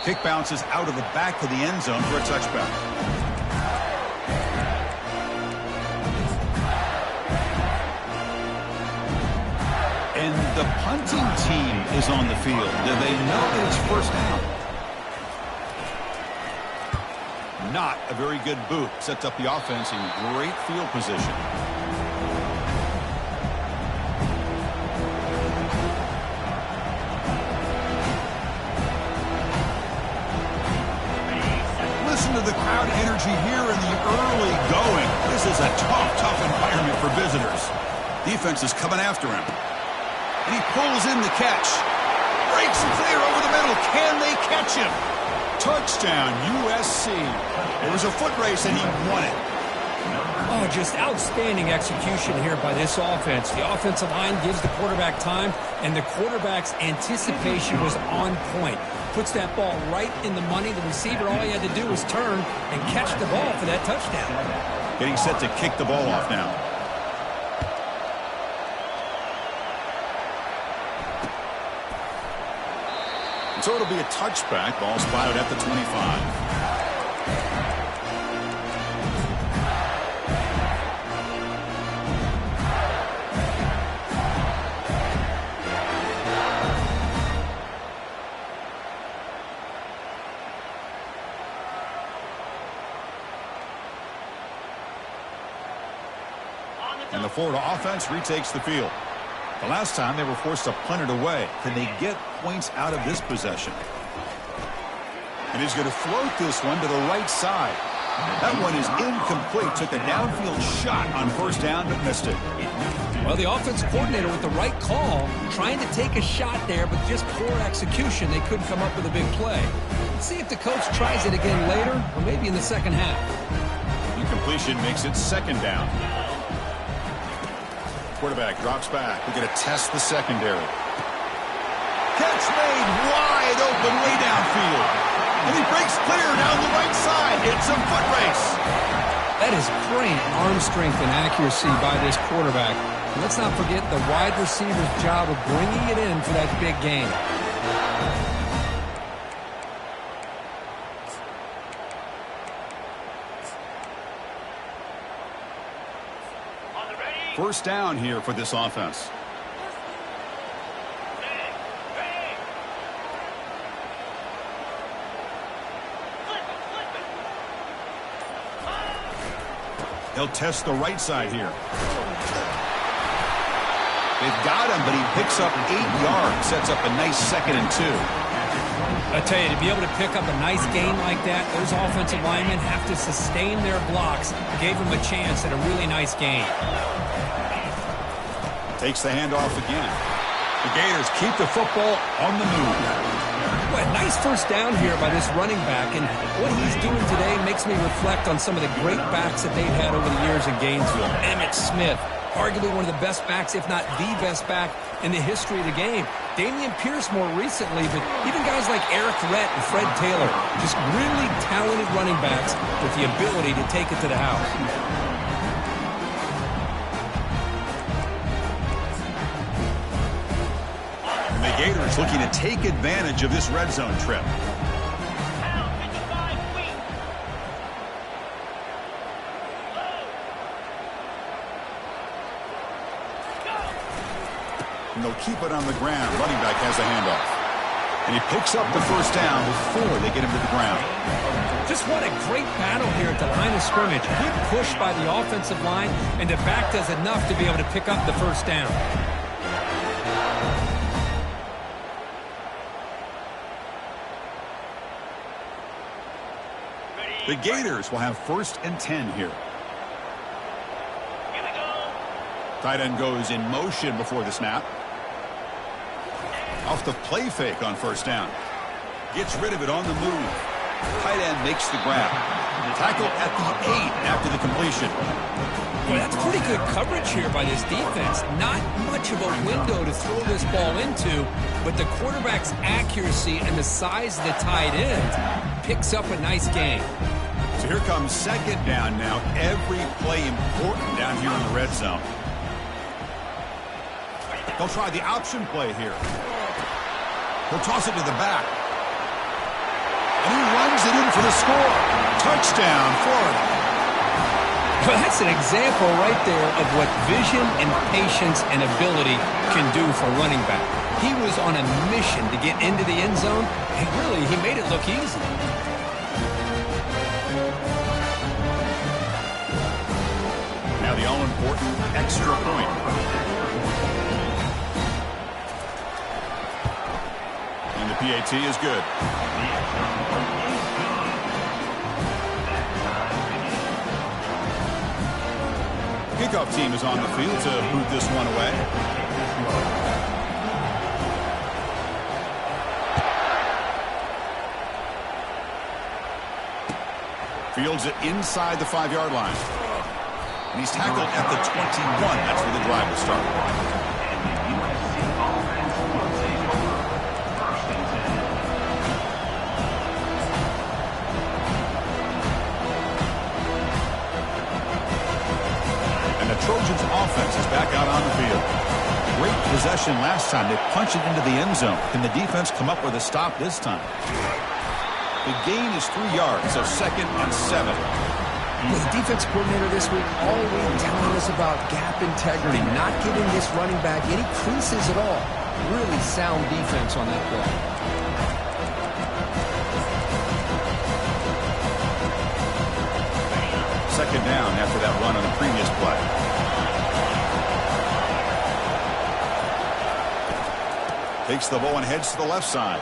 Kick bounces out of the back of the end zone for a touchback. And the punting team is on the field. Do they know that it's first down? Not a very good boot. Sets up the offense in great field position. To the crowd energy here in the early going. This is a tough environment for visitors. Defense is coming after him. And he pulls in the catch. Breaks clear over the middle. Can they catch him? Touchdown, USC. It was a foot race, and he won it. Oh, just outstanding execution here by this offense. The offensive line gives the quarterback time, and the quarterback's anticipation was on point. Puts that ball right in the money. The receiver, all he had to do was turn and catch the ball for that touchdown. Getting set to kick the ball off now. And so it'll be a touchback. Ball spotted at the 25. And the Florida offense retakes the field. The last time they were forced to punt it away. Can they get points out of this possession? And he's going to float this one to the right side. That one is incomplete. Took a downfield shot on first down, but missed it. Well, the offense coordinator with the right call, trying to take a shot there, but just poor execution. They couldn't come up with a big play. Let's see if the coach tries it again later, or maybe in the second half. Incompletion makes it second down. Quarterback drops back. We're going to test the secondary. Catch made wide open way downfield. And he breaks clear down the right side. It's a foot race. That is great arm strength and accuracy by this quarterback. And let's not forget the wide receiver's job of bringing it in for that big game. First down here for this offense. They'll test the right side here. They've got him, but he picks up 8 yards, sets up a nice 2nd and 2. I tell you, to be able to pick up a nice gain like that, those offensive linemen have to sustain their blocks. Gave him a chance at a really nice gain. Takes the handoff again. The Gators keep the football on the move. Boy, nice first down here by this running back, and what he's doing today makes me reflect on some of the great backs that they've had over the years in Gainesville. Emmitt Smith, arguably one of the best backs, if not the best back in the history of the game. Dameon Pierce more recently, but even guys like Eric Rhett and Fred Taylor, just really talented running backs with the ability to take it to the house. Gators looking to take advantage of this red zone trip. And they'll keep it on the ground. Running back has the handoff. And he picks up the first down before they get him to the ground. Just what a great battle here at the line of scrimmage. Good push by the offensive line, and the back does enough to be able to pick up the first down. The Gators will have 1st and 10 here. Tight end goes in motion before the snap. Off the play fake on first down. Gets rid of it on the move. Tight end makes the grab. Tackle at the 8 after the completion. Well, that's pretty good coverage here by this defense. Not much of a window to throw this ball into, but the quarterback's accuracy and the size of the tight end picks up a nice gain. So here comes 2nd down now. Every play important down here in the red zone. They'll try the option play here. He'll toss it to the back. And he runs it in for the score. Touchdown, Florida. Well, that's an example right there of what vision and patience and ability can do for running back. He was on a mission to get into the end zone, and really, he made it look easy. Now the all-important extra point. And the PAT is good. Kickoff team is on the field to boot this one away. Fields it inside the 5-yard line. And he's tackled at the 21. That's where the drive will start. Trojans offense is back out on the field. Great possession last time. They punch it into the end zone. Can the defense come up with a stop this time? The gain is 3 yards, so 2nd and 7. The defense coordinator this week all week telling us about gap integrity, not giving this running back any creases at all. Really sound defense on that play. Second down after that run on the previous play. Takes the ball and heads to the left side.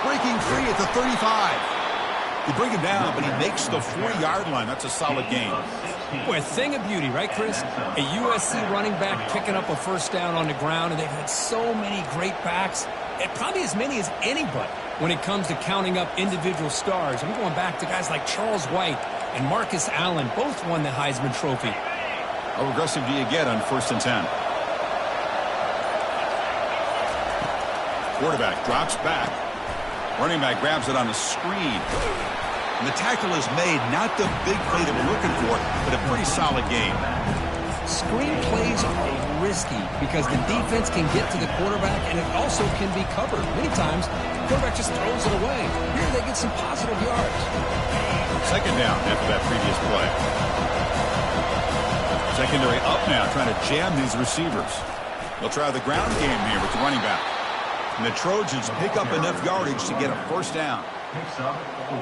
Breaking free at the 35. You bring him down, but he makes the 40-yard line. That's a solid gain. Boy, a thing of beauty, right, Chris? A USC running back picking up a first down on the ground, and they've had so many great backs, and probably as many as anybody when it comes to counting up individual stars. I'm going back to guys like Charles White and Marcus Allen. Both won the Heisman Trophy. How aggressive do you get on 1st and 10? Quarterback drops back. Running back grabs it on the screen. And the tackle is made. Not the big play that we're looking for, but a pretty solid game. Screen plays are risky because the defense can get to the quarterback, and it also can be covered. Many times, the quarterback just throws it away. Here they get some positive yards. Second down after that previous play. Secondary up now, trying to jam these receivers. They'll try the ground game here with the running back. And the Trojans pick up enough yardage to get a first down. Picks up 4.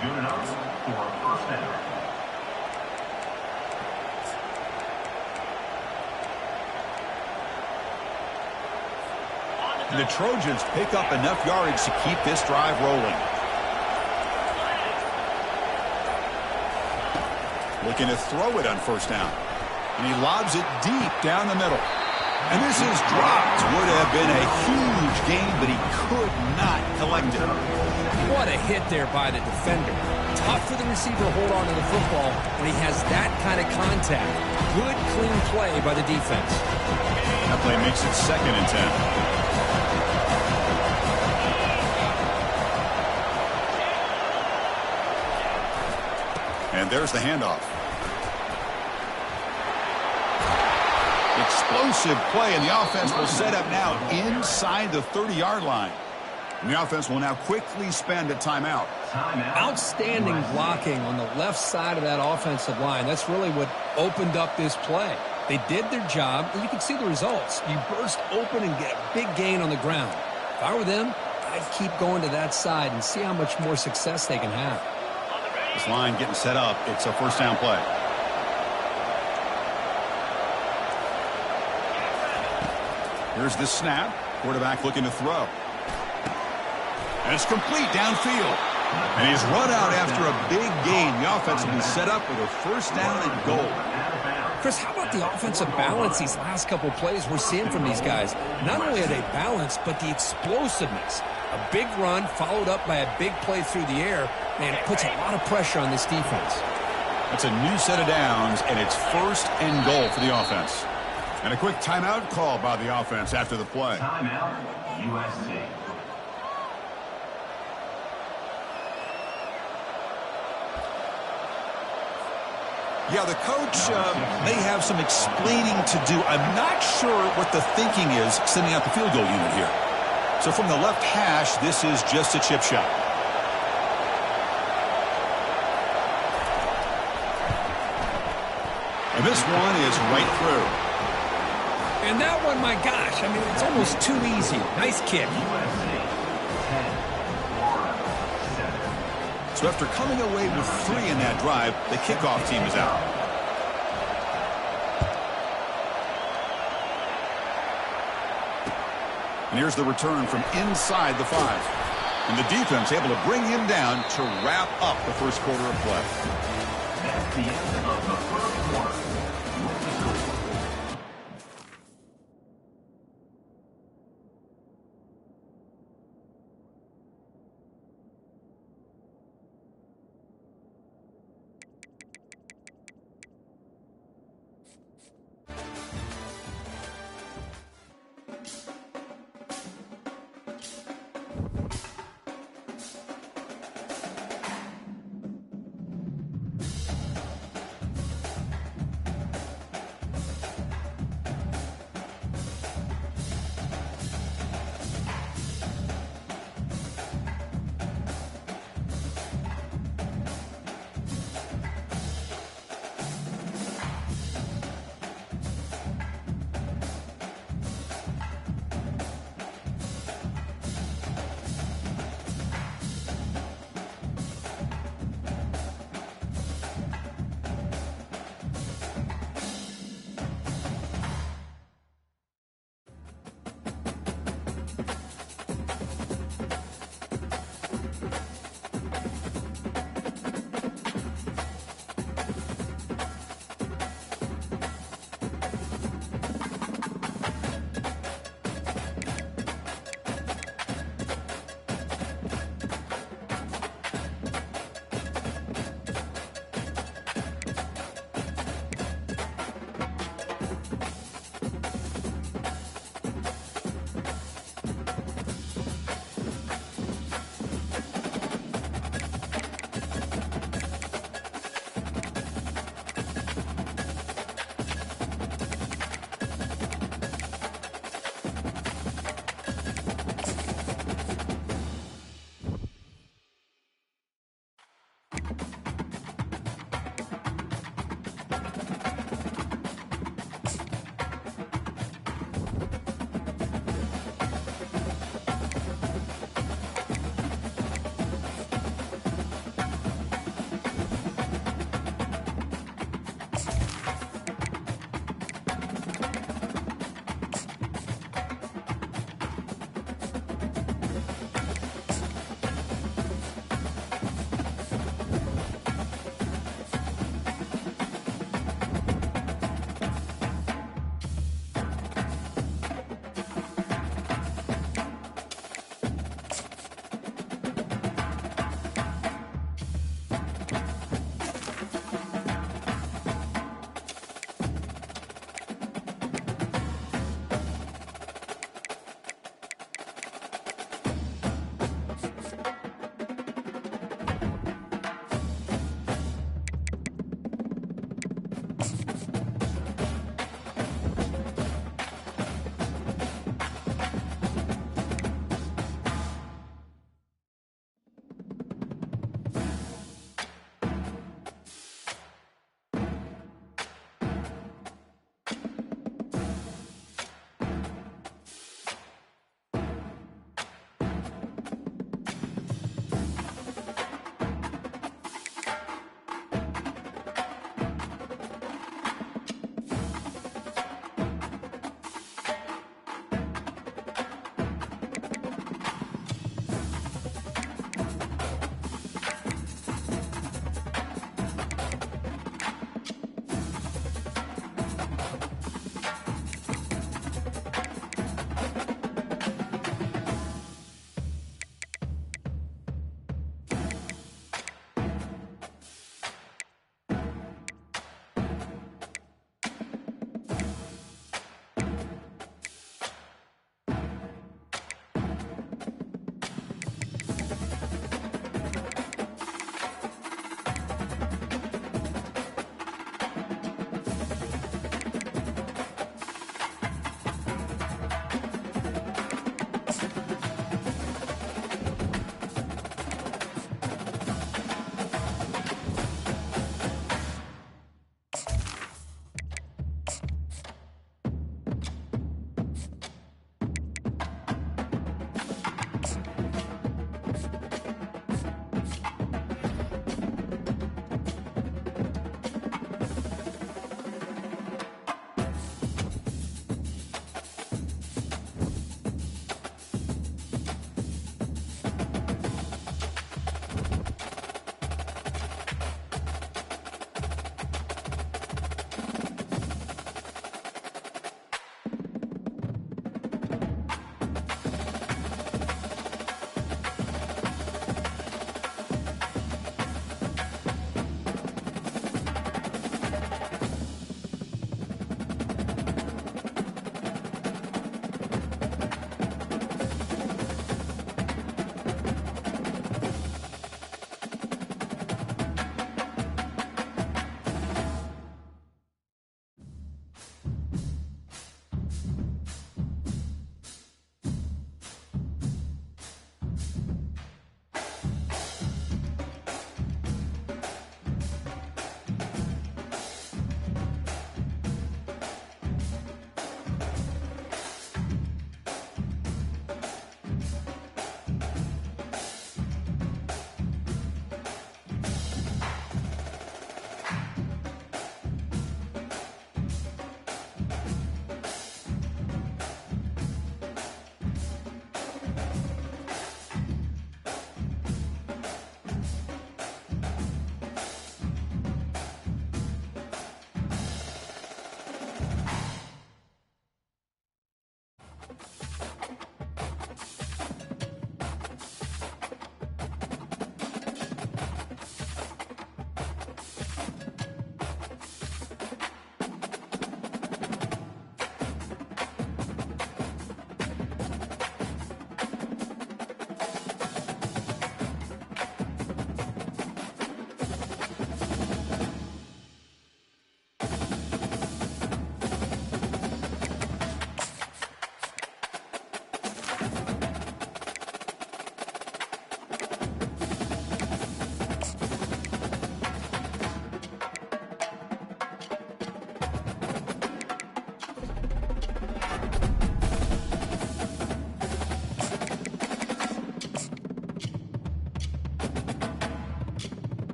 Good enough for a first down. And the Trojans pick up enough yardage to keep this drive rolling. Looking to throw it on first down. And he lobs it deep down the middle. And this is dropped. Would have been a huge gain, but he could not collect it. What a hit there by the defender. Tough for the receiver to hold on to the football when he has that kind of contact. Good, clean play by the defense. That play makes it 2nd and 10. And there's the handoff. Explosive play, and the offense will set up now inside the 30-yard line. And the offense will now quickly spend a timeout. Outstanding blocking on the left side of that offensive line. That's really what opened up this play. They did their job, and you can see the results. You burst open and get a big gain on the ground. If I were them, I'd keep going to that side and see how much more success they can have. This line getting set up. It's a first down play. Here's the snap. Quarterback looking to throw. And it's complete downfield. And he's run out after a big gain. The offense will be set up with a first down and goal. Chris, how about the offensive balance these last couple plays we're seeing from these guys? Not only are they balanced, but the explosiveness. A big run followed up by a big play through the air. Man, it puts a lot of pressure on this defense. It's a new set of downs, and it's first and goal for the offense. And a quick timeout call by the offense after the play. Timeout, USC. Yeah, the coach may have some explaining to do. I'm not sure what the thinking is sending out the field goal unit here. So from the left hash, this is just a chip shot. And this one is right through. And that one, my gosh, I mean, it's almost too easy. Nice kick. So after coming away with 3 in that drive, the kickoff team is out. And here's the return from inside the 5. And the defense able to bring him down to wrap up the first quarter of play. That's the end of the first quarter.